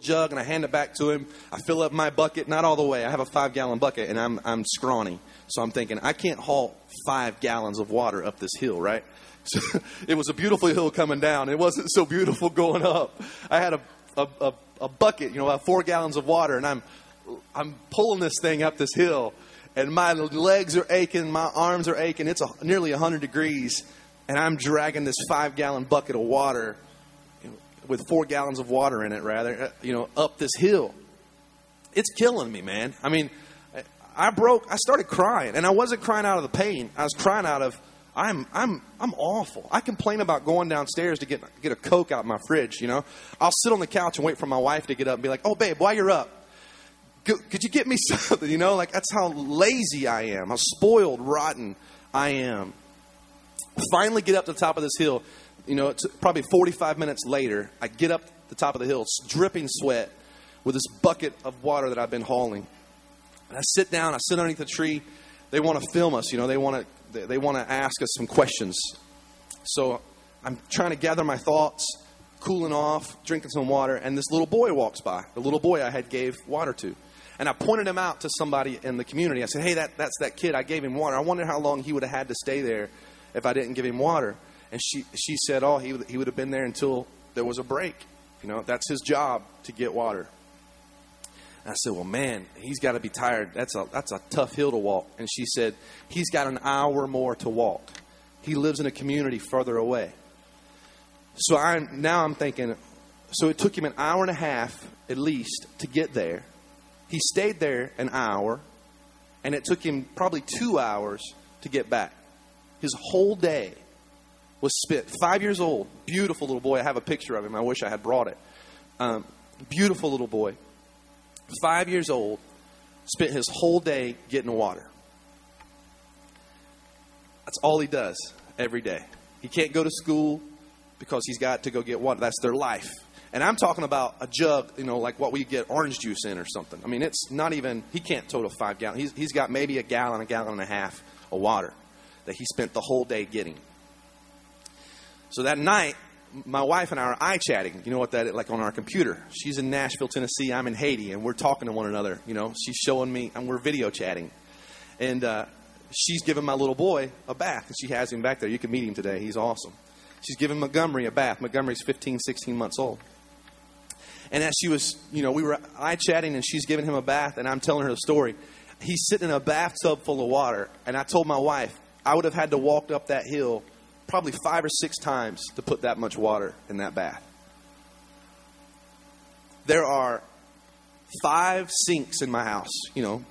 jug, and I hand it back to him. I fill up my bucket, not all the way. I have a 5-gallon bucket, and I'm scrawny. So I'm thinking, I can't haul 5 gallons of water up this hill, right? So it was a beautiful hill coming down. It wasn't so beautiful going up. I had a bucket, about 4 gallons of water, and I'm pulling this thing up this hill, and my legs are aching, my arms are aching. It's nearly 100 degrees, and I'm dragging this 5-gallon bucket of water with 4 gallons of water in it, rather, up this hill. It's killing me, man. I mean, I started crying, and I wasn't crying out of the pain. I was crying out of, I'm awful. I complain about going downstairs to get a Coke out of my fridge, I'll sit on the couch and wait for my wife to get up and be like, oh, babe, while you're up, could you get me something, Like, that's how lazy I am, how spoiled, rotten I am. Finally get up to the top of this hill. It's probably 45 minutes later, I get up the top of the hill, it's dripping sweat with this bucket of water that I've been hauling. And I sit down, I sit underneath the tree. They want to film us, they want to ask us some questions. So I'm trying to gather my thoughts, cooling off, drinking some water, and this little boy walks by, the little boy I had gave water to. And I pointed him out to somebody in the community. I said, hey, that's that kid. I gave him water. I wonder how long he would have had to stay there if I didn't give him water. And she said, oh, he would have been there until there was a break. That's his job, to get water. And I said, well, man, he's got to be tired. That's a tough hill to walk. And she said, he's got an hour more to walk. He lives in a community further away. So I'm thinking, so it took him an hour and a half at least to get there. He stayed there an hour, and it took him probably 2 hours to get back. His whole day was spent. 5 years old, beautiful little boy. I have a picture of him. I wish I had brought it. Beautiful little boy. 5 years old, spent his whole day getting water. That's all he does every day. He can't go to school because he's got to go get water. That's their life. And I'm talking about a jug, like what we get orange juice in or something. I mean, it's not even, he can't total 5 gallons. He's got maybe a gallon and a half of water that he spent the whole day getting. So that night, my wife and I are eye-chatting, what that is, like on our computer. She's in Nashville, Tennessee. I'm in Haiti, and we're talking to one another. She's showing me, and we're video chatting. And she's giving my little boy a bath, and she has him back there. You can meet him today. He's awesome. She's giving Montgomery a bath. Montgomery's 15, 16 months old. And as she was, we were eye-chatting, and she's giving him a bath, and I'm telling her the story. He's sitting in a bathtub full of water, and I told my wife I would have had to walk up that hill probably 5 or 6 times to put that much water in that bath. There are 5 sinks in my house,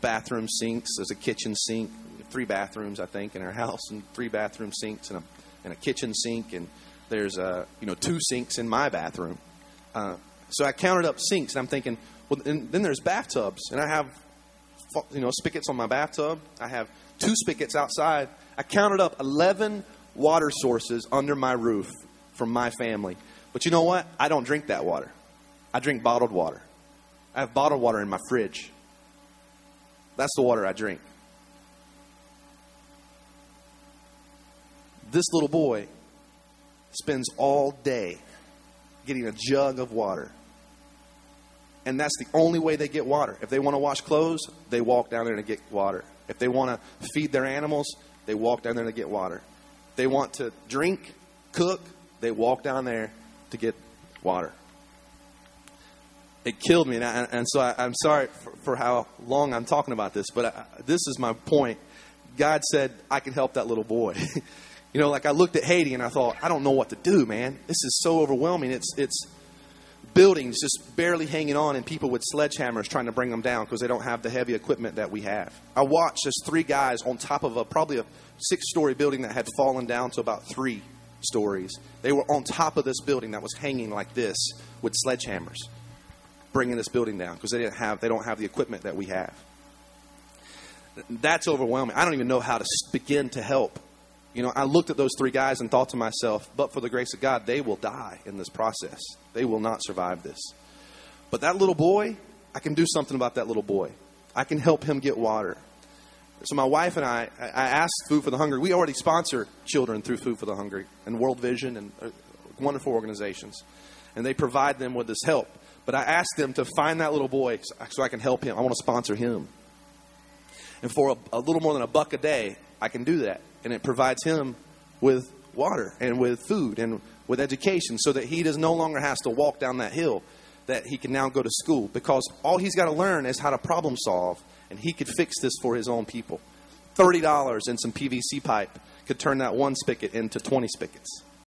bathroom sinks. There's a kitchen sink, 3 bathrooms, I think, in our house, and 3 bathroom sinks and a kitchen sink. And there's, 2 sinks in my bathroom. So I counted up sinks, and I'm thinking, well, and then there's bathtubs. And I have, spigots on my bathtub. I have 2 spigots outside. I counted up 11 water sources under my roof from my family. But you know what? I don't drink that water. I drink bottled water. I have bottled water in my fridge. That's the water I drink. This little boy spends all day getting a jug of water. And that's the only way they get water. If they want to wash clothes, they walk down there to get water. If they want to feed their animals, they walk down there to get water. If they want to drink, cook, they walk down there to get water. It killed me. And so I'm sorry for how long I'm talking about this, but this is my point. God said I could help that little boy. I looked at Haiti and I thought, I don't know what to do, man. This is so overwhelming. It's buildings just barely hanging on and people with sledgehammers trying to bring them down because they don't have the heavy equipment that we have. I watched as 3 guys on top of probably a 6-story building that had fallen down to about 3 stories. They were on top of this building that was hanging like this with sledgehammers, bringing this building down because they don't have the equipment that we have. That's overwhelming. I don't even know how to begin to help. I looked at those 3 guys and thought to myself, but for the grace of God, they will die in this process. They will not survive this. But that little boy, I can do something about that little boy. I can help him get water. So my wife and I asked Food for the Hungry. We already sponsor children through Food for the Hungry and World Vision and wonderful organizations. And they provide them with this help. But I asked them to find that little boy so I can help him. I want to sponsor him. And for a little more than $1 a day, I can do that. And it provides him with water and with food and with education so that he no longer has to walk down that hill, that he can now go to school. Because all he's got to learn is how to problem solve, and he could fix this for his own people. $30 and some PVC pipe could turn that one spigot into 20 spigots.